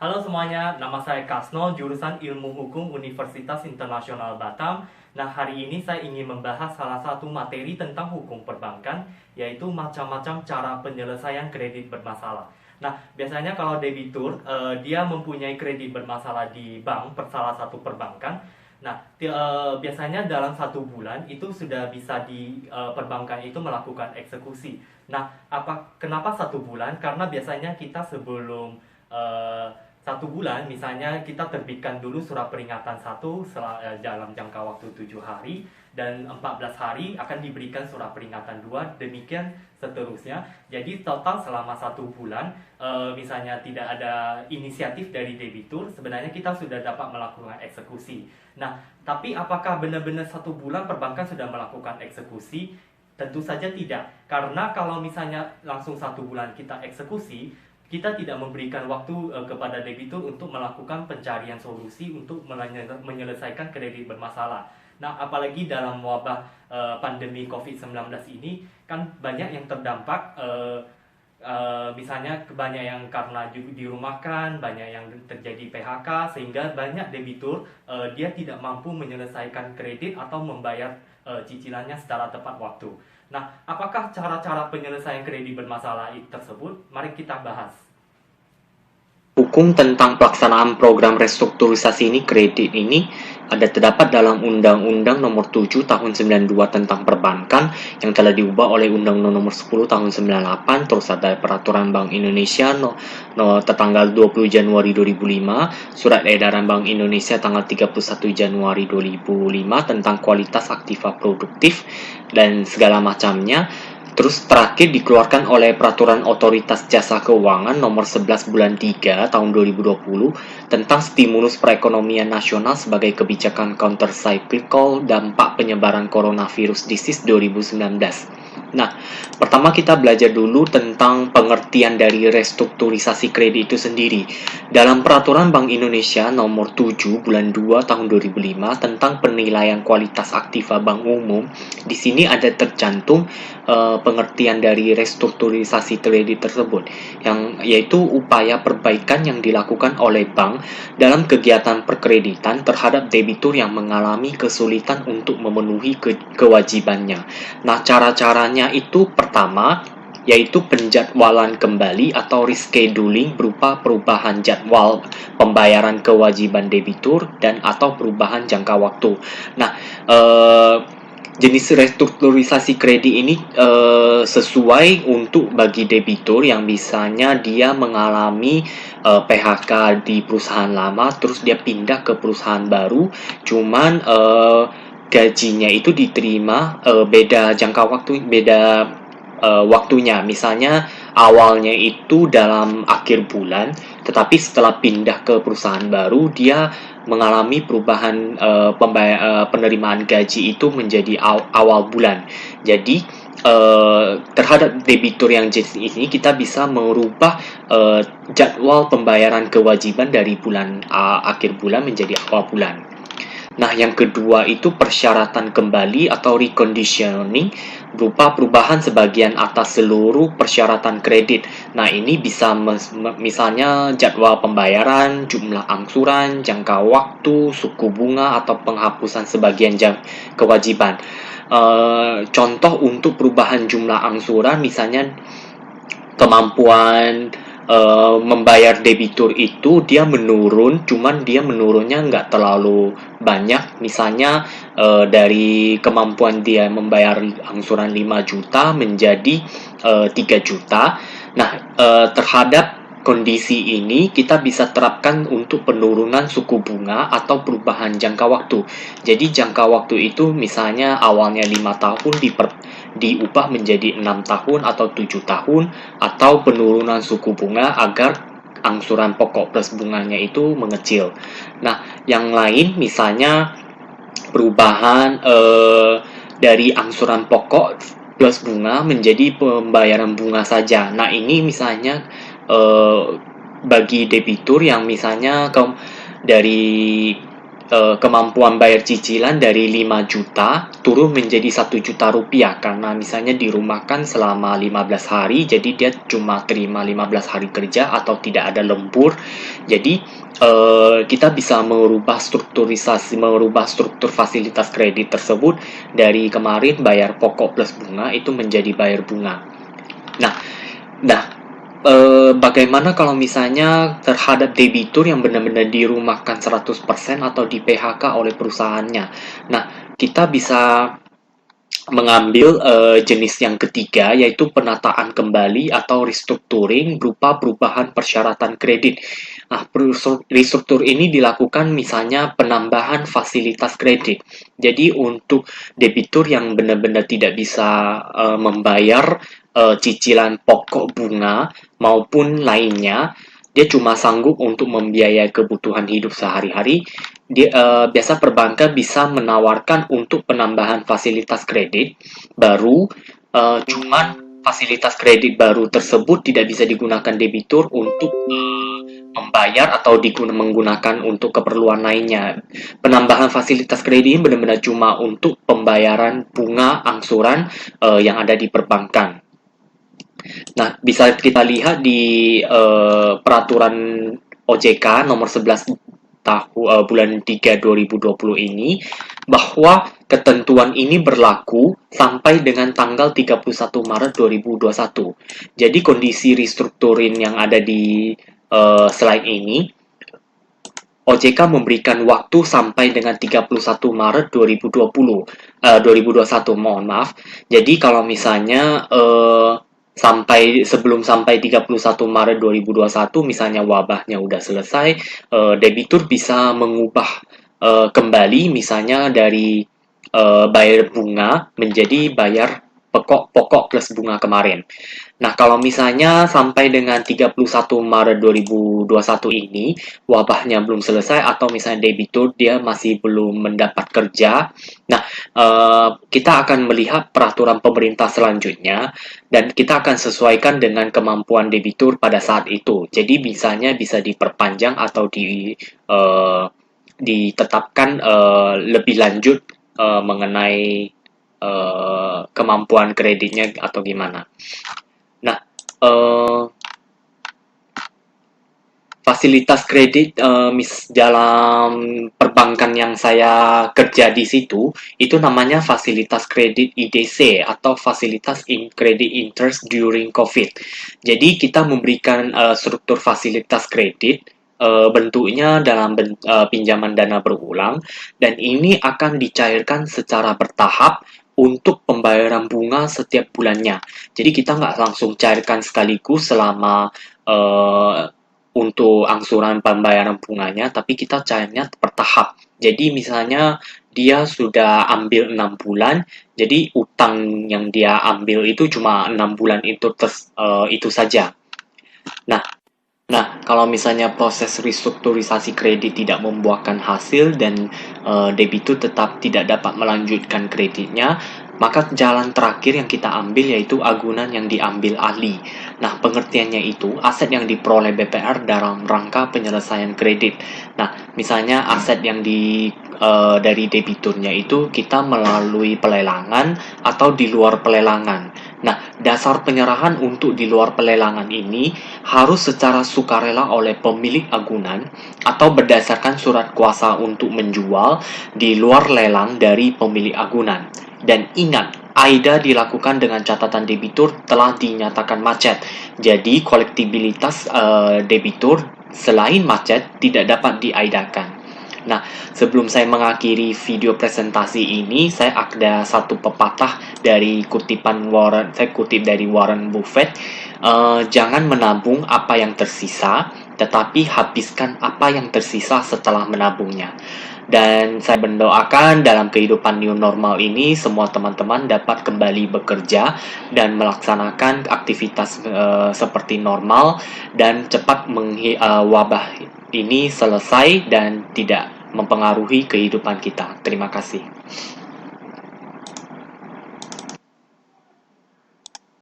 Halo semuanya, nama saya Kasno, jurusan Ilmu Hukum Universitas Internasional Batam. Nah, hari ini saya ingin membahas salah satu materi tentang hukum perbankan, yaitu macam-macam cara penyelesaian kredit bermasalah. Nah, biasanya kalau debitur, dia mempunyai kredit bermasalah di bank, salah satu perbankan. Nah, biasanya dalam 1 bulan itu sudah bisa di perbankan itu melakukan eksekusi. Nah, kenapa 1 bulan? Karena biasanya kita sebelum eh, 1 bulan, misalnya kita terbitkan dulu surat peringatan dalam jangka waktu 7 hari, dan 14 hari akan diberikan surat peringatan 2, demikian seterusnya. Jadi total selama 1 bulan, misalnya tidak ada inisiatif dari debitur, sebenarnya kita sudah dapat melakukan eksekusi. Nah, tapi apakah benar-benar 1 bulan perbankan sudah melakukan eksekusi? Tentu saja tidak, karena kalau misalnya langsung 1 bulan kita eksekusi, kita tidak memberikan waktu kepada debitur untuk melakukan pencarian solusi untuk menyelesaikan kredit bermasalah. Nah, apalagi dalam wabah pandemi COVID-19 ini, kan banyak yang terdampak, misalnya banyak yang karena dirumahkan, banyak yang terjadi PHK, sehingga banyak debitur dia tidak mampu menyelesaikan kredit atau membayar cicilannya secara tepat waktu. Nah, apakah cara-cara penyelesaian kredit bermasalah tersebut? Mari kita bahas. Hukum tentang pelaksanaan program restrukturisasi kredit ini ada terdapat dalam Undang-Undang Nomor 7 Tahun 92 tentang Perbankan yang telah diubah oleh Undang-Undang Nomor 10 Tahun 98, terus ada Peraturan Bank Indonesia tertanggal 20 Januari 2005, Surat Edaran Bank Indonesia tanggal 31 Januari 2005 tentang kualitas aktiva produktif dan segala macamnya. Terus terakhir dikeluarkan oleh Peraturan Otoritas Jasa Keuangan Nomor 11 Bulan 3 Tahun 2020 tentang stimulus perekonomian nasional sebagai kebijakan counter-cyclical dampak penyebaran coronavirus disease 2019. Nah, pertama kita belajar dulu tentang pengertian dari restrukturisasi kredit itu sendiri. Dalam Peraturan Bank Indonesia Nomor 7 Bulan 2 Tahun 2005 tentang penilaian kualitas aktiva bank umum, di sini ada tercantum pengertian dari restrukturisasi kredit tersebut, yang yaitu upaya perbaikan yang dilakukan oleh bank dalam kegiatan perkreditan terhadap debitur yang mengalami kesulitan untuk memenuhi kewajibannya. Nah, cara-caranya itu pertama yaitu penjadwalan kembali atau rescheduling berupa perubahan jadwal pembayaran kewajiban debitur dan atau perubahan jangka waktu. Nah, jenis restrukturisasi kredit ini sesuai untuk bagi debitur yang misalnya dia mengalami PHK di perusahaan lama, terus dia pindah ke perusahaan baru, cuman gajinya itu diterima beda jangka waktu, beda waktunya. Misalnya awalnya itu dalam akhir bulan, tetapi setelah pindah ke perusahaan baru dia mengalami perubahan penerimaan gaji itu menjadi awal bulan. Jadi terhadap debitur yang jenis ini kita bisa merubah jadwal pembayaran kewajiban dari bulan akhir bulan menjadi awal bulan. Nah, yang kedua itu persyaratan kembali atau reconditioning berupa perubahan sebagian atas seluruh persyaratan kredit. Nah, ini bisa misalnya jadwal pembayaran, jumlah angsuran, jangka waktu, suku bunga, atau penghapusan sebagian kewajiban. Contoh untuk perubahan jumlah angsuran, misalnya kemampuan membayar debitur itu dia menurun, cuman dia menurunnya nggak terlalu banyak. Misalnya dari kemampuan dia membayar angsuran 5 juta menjadi 3 juta. Nah, terhadap kondisi ini kita bisa terapkan untuk penurunan suku bunga atau perubahan jangka waktu. Jadi jangka waktu itu misalnya awalnya 5 tahun diubah menjadi 6 tahun atau 7 tahun, atau penurunan suku bunga agar angsuran pokok plus bunganya itu mengecil. Nah, yang lain misalnya perubahan dari angsuran pokok plus bunga menjadi pembayaran bunga saja. Nah, ini misalnya bagi debitur yang misalnya dari kemampuan bayar cicilan dari 5 juta turun menjadi 1 juta rupiah karena misalnya dirumahkan selama 15 hari, jadi dia cuma terima 15 hari kerja atau tidak ada lembur. Jadi kita bisa merubah struktur fasilitas kredit tersebut dari kemarin bayar pokok plus bunga itu menjadi bayar bunga. Nah, nah bagaimana kalau misalnya terhadap debitur yang benar-benar dirumahkan 100% atau di PHK oleh perusahaannya? Nah, kita bisa mengambil jenis yang ketiga, yaitu penataan kembali atau restructuring berupa perubahan persyaratan kredit. Nah, restruktur ini dilakukan misalnya penambahan fasilitas kredit. Jadi untuk debitur yang benar-benar tidak bisa membayar cicilan pokok bunga maupun lainnya, dia cuma sanggup untuk membiayai kebutuhan hidup sehari-hari. Biasa perbankan bisa menawarkan untuk penambahan fasilitas kredit baru, cuman fasilitas kredit baru tersebut tidak bisa digunakan debitur untuk membayar atau menggunakan untuk keperluan lainnya. Penambahan fasilitas kredit ini benar-benar cuma untuk pembayaran bunga angsuran yang ada di perbankan. Nah, bisa kita lihat di peraturan OJK nomor 11 bulan 3 2020 ini bahwa ketentuan ini berlaku sampai dengan tanggal 31 Maret 2021. Jadi kondisi restrukturin yang ada di slide ini, OJK memberikan waktu sampai dengan 31 Maret 2021, mohon maaf. Jadi kalau misalnya sebelum sampai 31 Maret 2021 misalnya wabahnya udah selesai, debitur bisa mengubah kembali misalnya dari bayar bunga menjadi bayar pokok plus bunga kemarin. Nah, kalau misalnya sampai dengan 31 Maret 2021 ini wabahnya belum selesai atau misalnya debitur dia masih belum mendapat kerja, nah kita akan melihat peraturan pemerintah selanjutnya dan kita akan sesuaikan dengan kemampuan debitur pada saat itu. Jadi misalnya bisa diperpanjang atau ditetapkan lebih lanjut mengenai kemampuan kreditnya atau gimana. Nah, fasilitas kredit dalam perbankan yang saya kerja di situ itu namanya fasilitas kredit IDC atau fasilitas credit interest during COVID. Jadi kita memberikan struktur fasilitas kredit bentuknya dalam pinjaman dana berulang dan ini akan dicairkan secara bertahap untuk pembayaran bunga setiap bulannya. Jadi kita nggak langsung cairkan sekaligus selama untuk angsuran pembayaran bunganya, tapi kita cairnya bertahap. Jadi misalnya dia sudah ambil 6 bulan, jadi utang yang dia ambil itu cuma 6 bulan itu saja. Nah, kalau misalnya proses restrukturisasi kredit tidak membuahkan hasil dan debitur tetap tidak dapat melanjutkan kreditnya, maka jalan terakhir yang kita ambil yaitu agunan yang diambil ahli. Nah, pengertiannya itu aset yang diperoleh BPR dalam rangka penyelesaian kredit. Nah, misalnya aset yang dari debiturnya itu kita melalui pelelangan atau di luar pelelangan. Nah, dasar penyerahan untuk di luar pelelangan ini harus secara sukarela oleh pemilik agunan atau berdasarkan surat kuasa untuk menjual di luar lelang dari pemilik agunan. Dan ingat, AIDA dilakukan dengan catatan debitur telah dinyatakan macet. Jadi, kolektibilitas debitur selain macet tidak dapat diaidakan. Nah, sebelum saya mengakhiri video presentasi ini, saya ada satu pepatah dari saya kutip dari Warren Buffett. Jangan menabung apa yang tersisa, tetapi habiskan apa yang tersisa setelah menabungnya. Dan saya mendoakan dalam kehidupan new normal ini semua teman-teman dapat kembali bekerja dan melaksanakan aktivitas seperti normal dan cepat wabah ini selesai dan tidak mempengaruhi kehidupan kita. Terima kasih.